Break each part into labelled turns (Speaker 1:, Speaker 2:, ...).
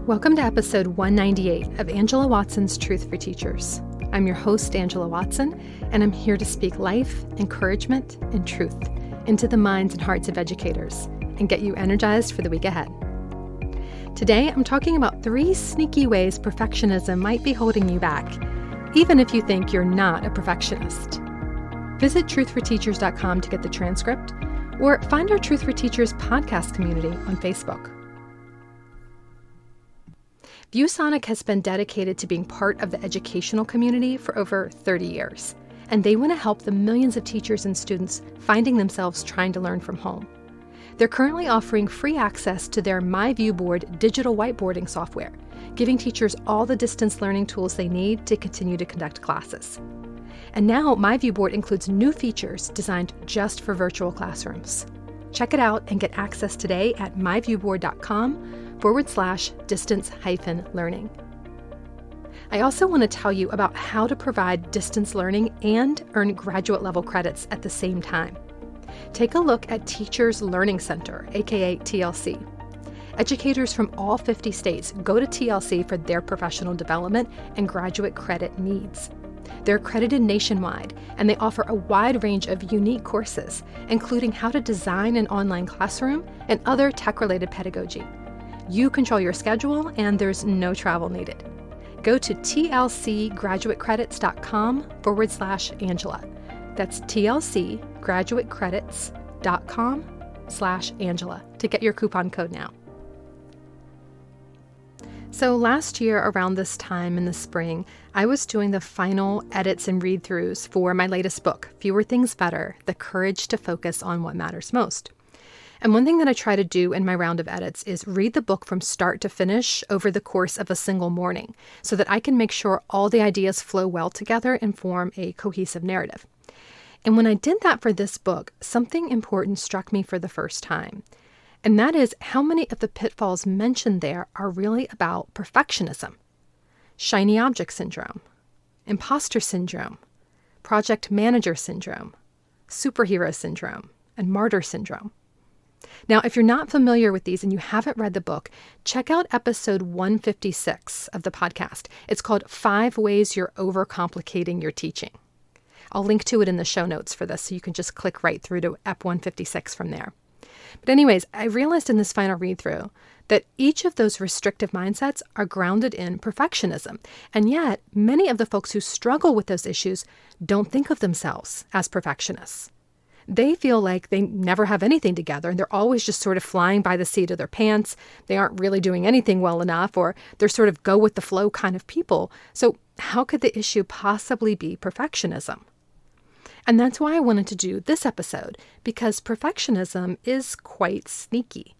Speaker 1: Welcome to episode 198 of Angela Watson's Truth for Teachers. I'm your host, Angela Watson, and I'm here to speak life, encouragement, and truth into the minds and hearts of educators and get you energized for the week ahead. Today, I'm talking about 3 sneaky ways perfectionism might be holding you back, even if you think you're not a perfectionist. Visit truthforteachers.com to get the transcript, or find our Truth for Teachers podcast community on Facebook. ViewSonic has been dedicated to being part of the educational community for over 30 years, and they want to help the millions of teachers and students finding themselves trying to learn from home. They're currently offering free access to their MyViewBoard digital whiteboarding software, giving teachers all the distance learning tools they need to continue to conduct classes. And now MyViewBoard includes new features designed just for virtual classrooms. Check it out and get access today at myviewboard.com/distance-learning. I also want to tell you about how to provide distance learning and earn graduate level credits at the same time. Take a look at Teachers Learning Center, aka TLC. Educators from all 50 states go to TLC for their professional development and graduate credit needs. They're accredited nationwide, and they offer a wide range of unique courses, including how to design an online classroom and other tech-related pedagogy. You control your schedule, and there's no travel needed. Go to tlcgraduatecredits.com/Angela. That's tlcgraduatecredits.com/Angela to get your coupon code now. So last year around this time in the spring, I was doing the final edits and read-throughs for my latest book, Fewer Things Better: The Courage to Focus on What Matters Most. And one thing that I try to do in my round of edits is read the book from start to finish over the course of a single morning so that I can make sure all the ideas flow well together and form a cohesive narrative. And when I did that for this book, something important struck me for the first time. And that is how many of the pitfalls mentioned there are really about perfectionism, shiny object syndrome, imposter syndrome, project manager syndrome, superhero syndrome, and martyr syndrome. Now, if you're not familiar with these and you haven't read the book, check out episode 156 of the podcast. It's called 5 Ways You're Overcomplicating Your Teaching. I'll link to it in the show notes for this, so you can just click right through to Ep 156 from there. But anyways, I realized in this final read-through that each of those restrictive mindsets are grounded in perfectionism. And yet, many of the folks who struggle with those issues don't think of themselves as perfectionists. They feel like they never have anything together, and they're always just sort of flying by the seat of their pants. They aren't really doing anything well enough, or they're sort of go-with-the-flow kind of people. So how could the issue possibly be perfectionism? And that's why I wanted to do this episode, because perfectionism is quite sneaky.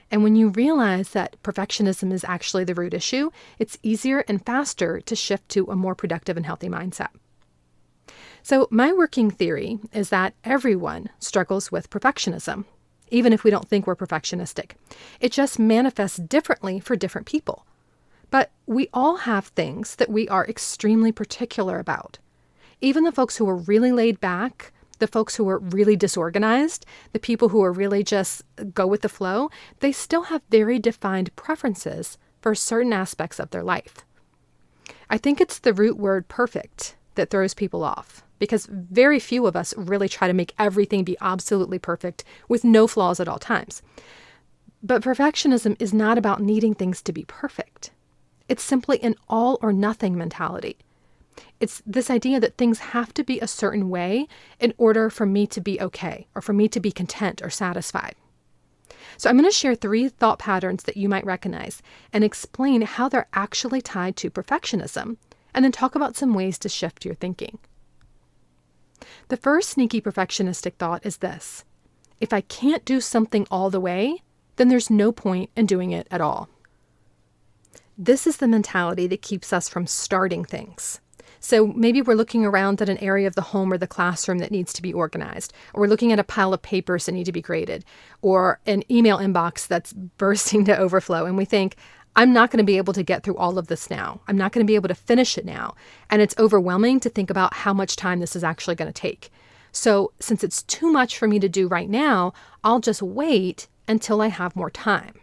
Speaker 1: And when you realize that perfectionism is actually the root issue, it's easier and faster to shift to a more productive and healthy mindset. So my working theory is that everyone struggles with perfectionism, even if we don't think we're perfectionistic. It just manifests differently for different people. But we all have things that we are extremely particular about. Even the folks who are really laid back, the folks who are really disorganized, the people who are really just go with the flow, they still have very defined preferences for certain aspects of their life. I think it's the root word perfect that throws people off, because very few of us really try to make everything be absolutely perfect with no flaws at all times. But perfectionism is not about needing things to be perfect. It's simply an all or nothing mentality. It's this idea that things have to be a certain way in order for me to be okay, or for me to be content or satisfied. So I'm going to share 3 thought patterns that you might recognize and explain how they're actually tied to perfectionism, and then talk about some ways to shift your thinking. The first sneaky perfectionistic thought is this: if I can't do something all the way, then there's no point in doing it at all. This is the mentality that keeps us from starting things. So maybe we're looking around at an area of the home or the classroom that needs to be organized, or we're looking at a pile of papers that need to be graded, or an email inbox that's bursting to overflow, and we think, I'm not going to be able to get through all of this now. I'm not going to be able to finish it now. And it's overwhelming to think about how much time this is actually going to take. So since it's too much for me to do right now, I'll just wait until I have more time.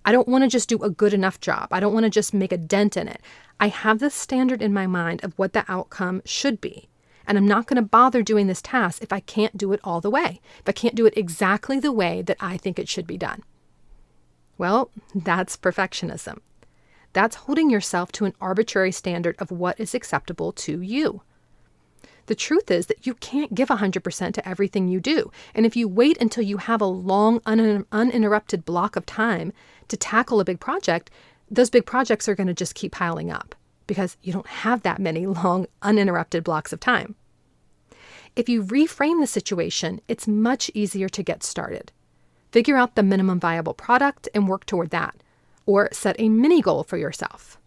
Speaker 1: I don't want to just do a good enough job. I don't want to just make a dent in it. I have this standard in my mind of what the outcome should be. And I'm not going to bother doing this task if I can't do it all the way, if I can't do it exactly the way that I think it should be done. Well, that's perfectionism. That's holding yourself to an arbitrary standard of what is acceptable to you. The truth is that you can't give 100% to everything you do. And if you wait until you have a long, uninterrupted block of time to tackle a big project, those big projects are going to just keep piling up because you don't have that many long, uninterrupted blocks of time. If you reframe the situation, it's much easier to get started. Figure out the minimum viable product and work toward that, or set a mini goal for yourself.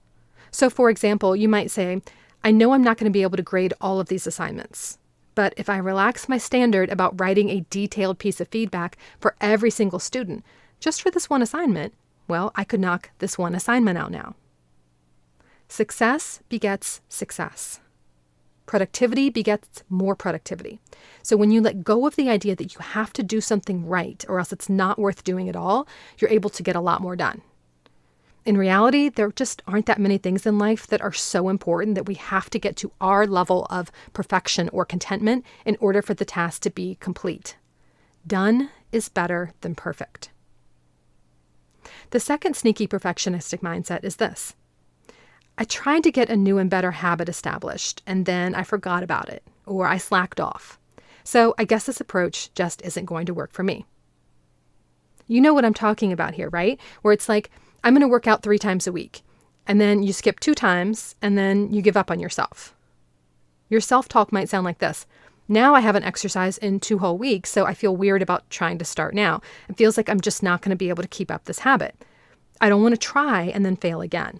Speaker 1: So for example, you might say, I know I'm not going to be able to grade all of these assignments, but if I relax my standard about writing a detailed piece of feedback for every single student, just for this one assignment, well, I could knock this one assignment out now. Success begets success. Productivity begets more productivity. So when you let go of the idea that you have to do something right or else it's not worth doing at all, you're able to get a lot more done. In reality, there just aren't that many things in life that are so important that we have to get to our level of perfection or contentment in order for the task to be complete. Done is better than perfect. The second sneaky perfectionistic mindset is this. I tried to get a new and better habit established, and then I forgot about it, or I slacked off. So I guess this approach just isn't going to work for me. You know what I'm talking about here, right? Where it's like, I'm going to work out 3 times a week, and then you skip 2 times, and then you give up on yourself. Your self-talk might sound like this. Now I haven't exercised in 2 whole weeks, so I feel weird about trying to start now. It feels like I'm just not going to be able to keep up this habit. I don't want to try and then fail again.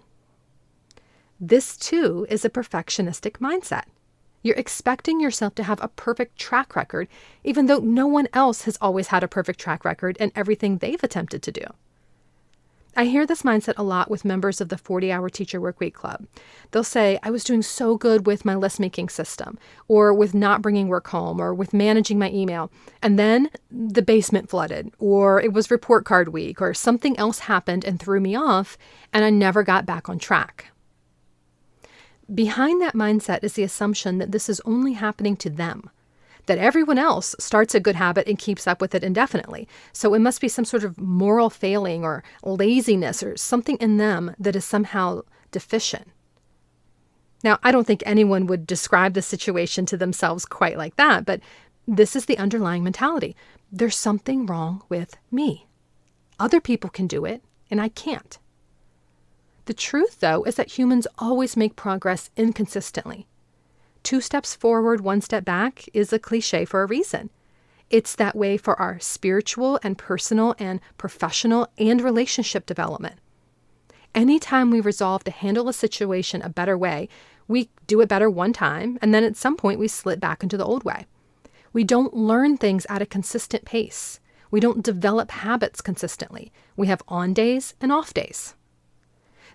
Speaker 1: This too is a perfectionistic mindset. You're expecting yourself to have a perfect track record, even though no one else has always had a perfect track record in everything they've attempted to do. I hear this mindset a lot with members of the 40-hour Teacher Workweek Club. They'll say, I was doing so good with my list-making system, or with not bringing work home, or with managing my email, and then the basement flooded, or it was report card week, or something else happened and threw me off, and I never got back on track. Behind that mindset is the assumption that this is only happening to them, that everyone else starts a good habit and keeps up with it indefinitely. So it must be some sort of moral failing or laziness or something in them that is somehow deficient. Now, I don't think anyone would describe the situation to themselves quite like that, but this is the underlying mentality. There's something wrong with me. Other people can do it, and I can't. The truth, though, is that humans always make progress inconsistently. 2 steps forward, 1 step back is a cliche for a reason. It's that way for our spiritual and personal and professional and relationship development. Anytime we resolve to handle a situation a better way, we do it better one time, and then at some point we slip back into the old way. We don't learn things at a consistent pace. We don't develop habits consistently. We have on days and off days.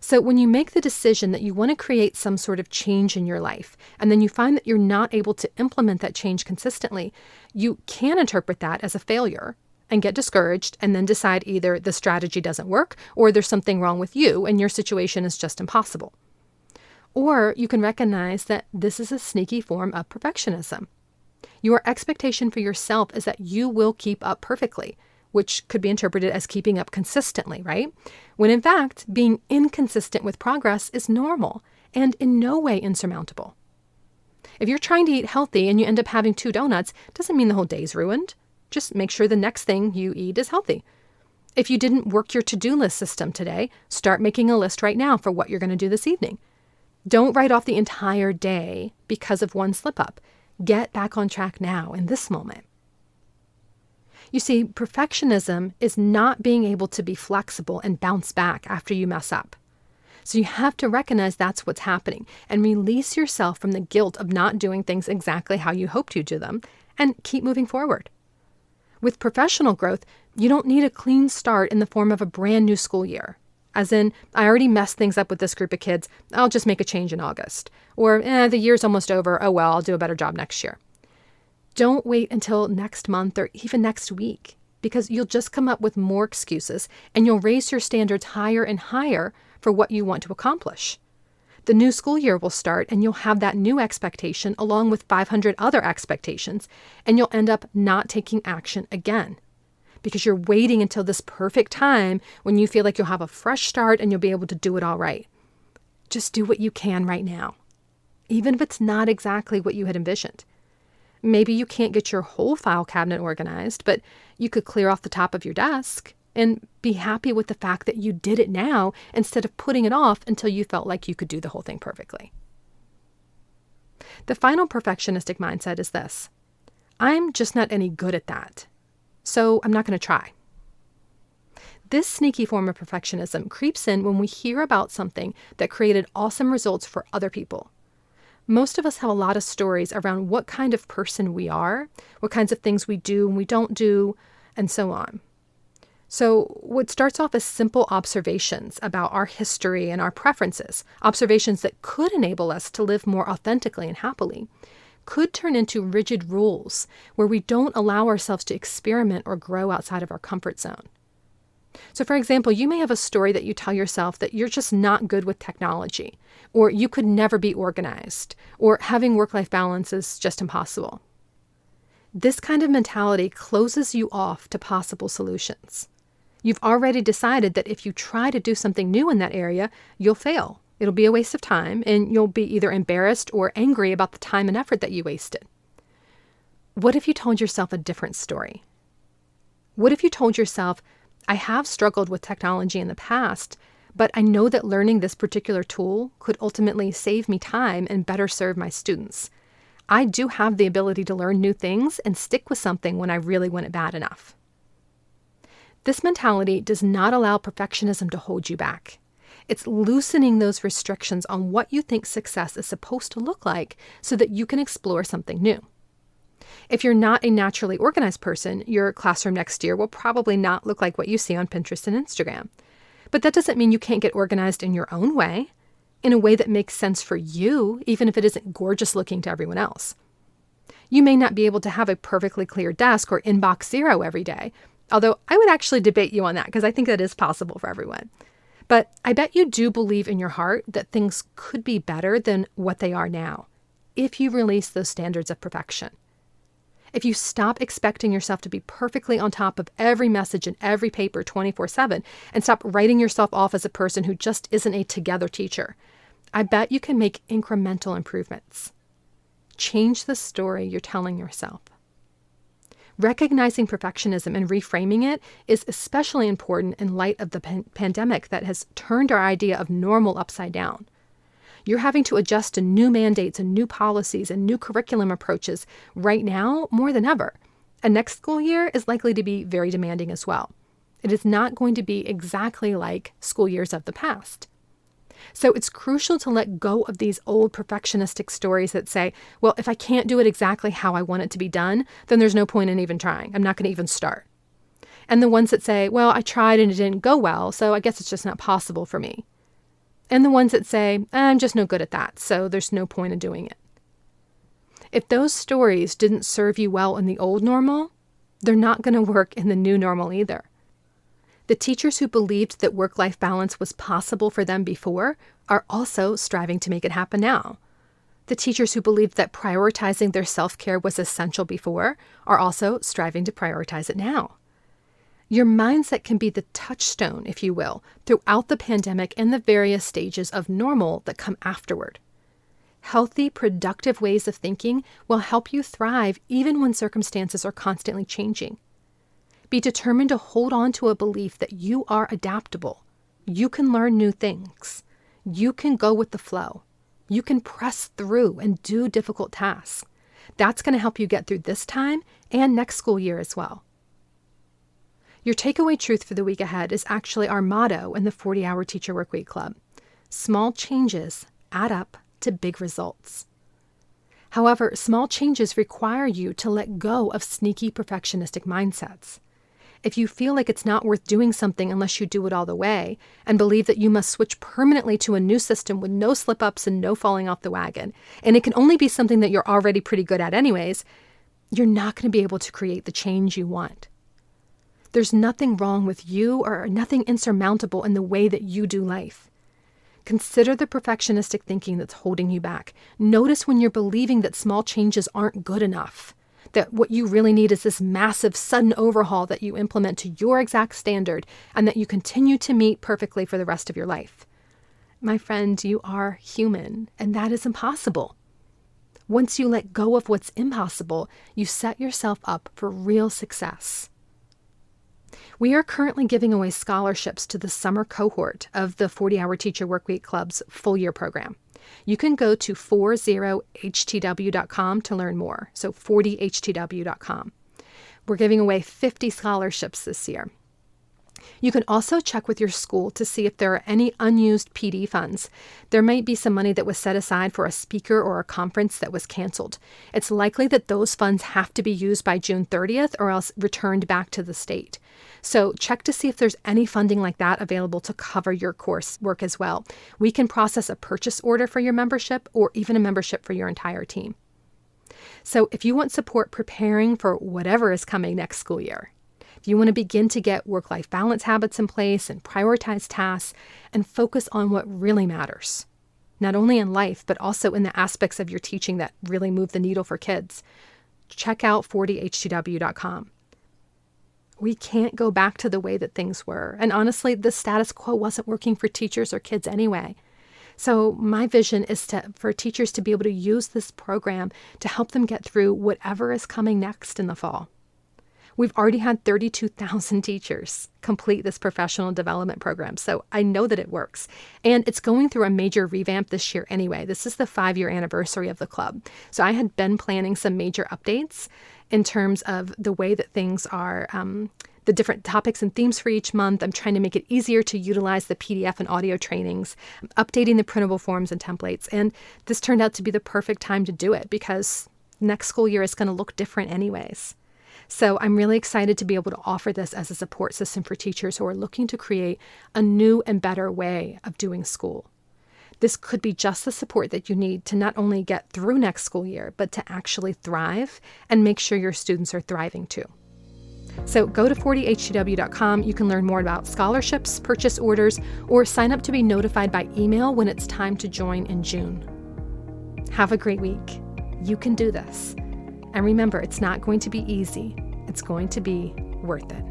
Speaker 1: So when you make the decision that you want to create some sort of change in your life, and then you find that you're not able to implement that change consistently, you can interpret that as a failure and get discouraged and then decide either the strategy doesn't work or there's something wrong with you and your situation is just impossible. Or you can recognize that this is a sneaky form of perfectionism. Your expectation for yourself is that you will keep up perfectly, which could be interpreted as keeping up consistently, right? When in fact, being inconsistent with progress is normal and in no way insurmountable. If you're trying to eat healthy and you end up having 2 donuts, doesn't mean the whole day's ruined. Just make sure the next thing you eat is healthy. If you didn't work your to-do list system today, start making a list right now for what you're going to do this evening. Don't write off the entire day because of one slip-up. Get back on track now in this moment. You see, perfectionism is not being able to be flexible and bounce back after you mess up. So you have to recognize that's what's happening and release yourself from the guilt of not doing things exactly how you hoped you'd do them and keep moving forward. With professional growth, you don't need a clean start in the form of a brand new school year. As in, I already messed things up with this group of kids, I'll just make a change in August. Or, the year's almost over, oh well, I'll do a better job next year. Don't wait until next month or even next week. because you'll just come up with more excuses and you'll raise your standards higher and higher for what you want to accomplish. The new school year will start and you'll have that new expectation along with 500 other expectations, and you'll end up not taking action again because you're waiting until this perfect time when you feel like you'll have a fresh start and you'll be able to do it all right. Just do what you can right now, even if it's not exactly what you had envisioned. Maybe you can't get your whole file cabinet organized, but you could clear off the top of your desk and be happy with the fact that you did it now instead of putting it off until you felt like you could do the whole thing perfectly. The final perfectionistic mindset is this: I'm just not any good at that, so I'm not going to try. This sneaky form of perfectionism creeps in when we hear about something that created awesome results for other people. Most of us have a lot of stories around what kind of person we are, what kinds of things we do and we don't do, and so on. So what starts off as simple observations about our history and our preferences, observations that could enable us to live more authentically and happily, could turn into rigid rules where we don't allow ourselves to experiment or grow outside of our comfort zone. So for example, you may have a story that you tell yourself that you're just not good with technology, or you could never be organized, or having work-life balance is just impossible. This kind of mentality closes you off to possible solutions. You've already decided that if you try to do something new in that area, you'll fail. It'll be a waste of time, and you'll be either embarrassed or angry about the time and effort that you wasted. What if you told yourself a different story? What if you told yourself, I have struggled with technology in the past, but I know that learning this particular tool could ultimately save me time and better serve my students. I do have the ability to learn new things and stick with something when I really want it bad enough. This mentality does not allow perfectionism to hold you back. It's loosening those restrictions on what you think success is supposed to look like so that you can explore something new. If you're not a naturally organized person, your classroom next year will probably not look like what you see on Pinterest and Instagram. But that doesn't mean you can't get organized in your own way, in a way that makes sense for you, even if it isn't gorgeous looking to everyone else. You may not be able to have a perfectly clear desk or inbox zero every day, although I would actually debate you on that because I think that is possible for everyone. But I bet you do believe in your heart that things could be better than what they are now, if you release those standards of perfection. If you stop expecting yourself to be perfectly on top of every message in every paper 24/7 and stop writing yourself off as a person who just isn't a together teacher, I bet you can make incremental improvements. Change the story you're telling yourself. Recognizing perfectionism and reframing it is especially important in light of the pandemic that has turned our idea of normal upside down. You're having to adjust to new mandates and new policies and new curriculum approaches right now more than ever. And next school year is likely to be very demanding as well. It is not going to be exactly like school years of the past. So it's crucial to let go of these old perfectionistic stories that say, well, if I can't do it exactly how I want it to be done, then there's no point in even trying. I'm not going to even start. And the ones that say, well, I tried and it didn't go well, so I guess it's just not possible for me. And the ones that say, I'm just no good at that, so there's no point in doing it. If those stories didn't serve you well in the old normal, they're not going to work in the new normal either. The teachers who believed that work-life balance was possible for them before are also striving to make it happen now. The teachers who believed that prioritizing their self-care was essential before are also striving to prioritize it now. Your mindset can be the touchstone, if you will, throughout the pandemic and the various stages of normal that come afterward. Healthy, productive ways of thinking will help you thrive even when circumstances are constantly changing. Be determined to hold on to a belief that you are adaptable. You can learn new things. You can go with the flow. You can press through and do difficult tasks. That's going to help you get through this time and next school year as well. Your takeaway truth for the week ahead is actually our motto in the 40-Hour Teacher Workweek Club. Small changes add up to big results. However, small changes require you to let go of sneaky perfectionistic mindsets. If you feel like it's not worth doing something unless you do it all the way, and believe that you must switch permanently to a new system with no slip-ups and no falling off the wagon, and it can only be something that you're already pretty good at anyways, you're not going to be able to create the change you want. There's nothing wrong with you or nothing insurmountable in the way that you do life. Consider the perfectionistic thinking that's holding you back. Notice when you're believing that small changes aren't good enough, that what you really need is this massive sudden overhaul that you implement to your exact standard and that you continue to meet perfectly for the rest of your life. My friend, you are human, and that is impossible. Once you let go of what's impossible, you set yourself up for real success. We are currently giving away scholarships to the summer cohort of the 40-Hour Teacher Workweek Club's full year program. You can go to 40htw.com to learn more. So 40htw.com. We're giving away 50 scholarships this year. You can also check with your school to see if there are any unused PD funds. There might be some money that was set aside for a speaker or a conference that was canceled. It's likely that those funds have to be used by June 30th or else returned back to the state. So check to see if there's any funding like that available to cover your coursework as well. We can process a purchase order for your membership or even a membership for your entire team. So if you want support preparing for whatever is coming next school year, if you want to begin to get work-life balance habits in place and prioritize tasks and focus on what really matters, not only in life, but also in the aspects of your teaching that really move the needle for kids, check out 40htw.com. We can't go back to the way that things were. And honestly, the status quo wasn't working for teachers or kids anyway. So my vision is for teachers to be able to use this program to help them get through whatever is coming next in the fall. We've already had 32,000 teachers complete this professional development program, so I know that it works. And it's going through a major revamp this year anyway. This is the 5-year anniversary of the club. So I had been planning some major updates in terms of the way that things are, the different topics and themes for each month. I'm trying to make it easier to utilize the PDF and audio trainings. I'm updating the printable forms and templates. And this turned out to be the perfect time to do it because next school year is going to look different anyways. So I'm really excited to be able to offer this as a support system for teachers who are looking to create a new and better way of doing school. This could be just the support that you need to not only get through next school year, but to actually thrive and make sure your students are thriving too. So go to 40htw.com. You can learn more about scholarships, purchase orders, or sign up to be notified by email when it's time to join in June. Have a great week. You can do this. And remember, it's not going to be easy. It's going to be worth it.